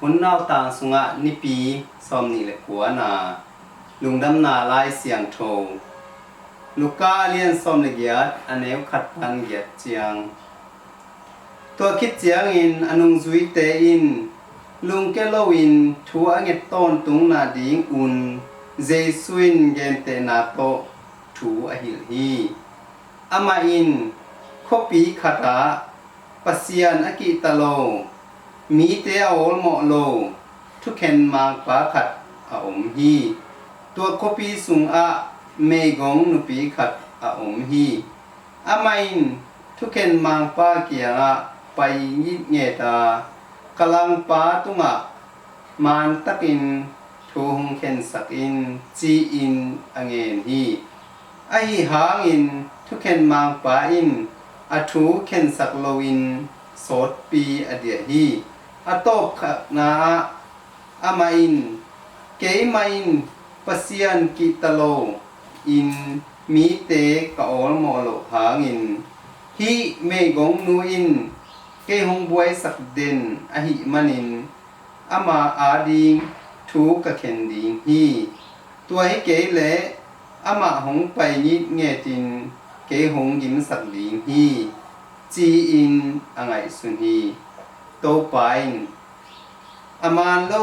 หุ่นนาวต่างสุงะนิปีซอมนี่เลยกัวนาลุงดำนาลายเสียงโทลูกาเลียนซอมเลยเกียดอันเอวขัดพันเกียดเจียงตัวคิดเจียงอินอนุงซุยเตอินลุงเกโลวินทัวเงตต้นตุงนาดิงอุนเจซุยนเกนเตนาโตถูอหิลฮีอามาอินคปีขัดาปัสยานอกิตะโลมีเตอโอลโมโลทุกเข็นมางปาขัดอาอมฮีตัวคปีสุงอะเมกงนุปีขัดอาอมฮีอามาอินทุกเข็นมางปาเกียงะไปยิเงตากลังปาตุงะมานตักินทูหงเข็นสักอินจีอินอเงนฮีไอหางอินทุกเข็นมางปาอินอทูเข็นสักโลอินโสดปีอเดียฮีอโตบขนาอามาอินเกยมาอินปัสยันกิตโลอินมีเตกออลโมโลหางอินฮีเมกงนูอินเกหงบวยสักเดนอหิมันินอามาอาดิงทูกะเข็นดิงฮีตัวให้เกเลอามาหงไปยิดเงตินเกหงยิมสักดิงฮีจีอินอังไงสุนฮีโตไปอามานโล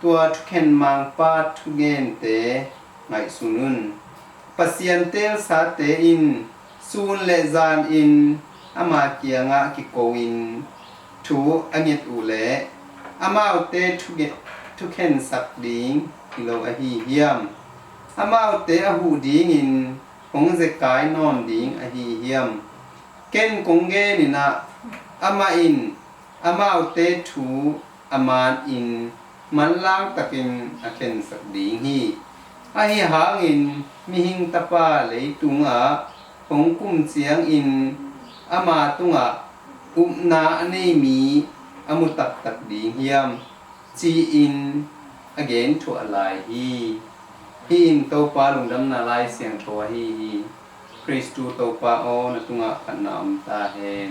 ตัวทุกเข็นมังปาทุเกนเตไงสุนุนปัสยันเตลสาเตอินซูนเลซานอินอามาเกียงะกิโกอินทูอังเงตอูเลอามาอุเตทุกเข็นสักดิงกิโลอหีเฮียมอามาอุเตอหูดิงอินหงเซกายนอนดิงอหีเฮียมเก่นกงเกนินะอามาอินอามาอุเตทูอามานอินมันล่างตะกินอเข็นสักดิงฮีอหิหางอินมีหิงตะปาเลยตุงอะหงกุมเสียงอินอามาตุงอะอุมนาอเนมีอมุตักตักดิงเฮียมจีอินagain to alai hi in to pa lung dam na lai siang tho hi Christu to pa o na tunga kanam ta hen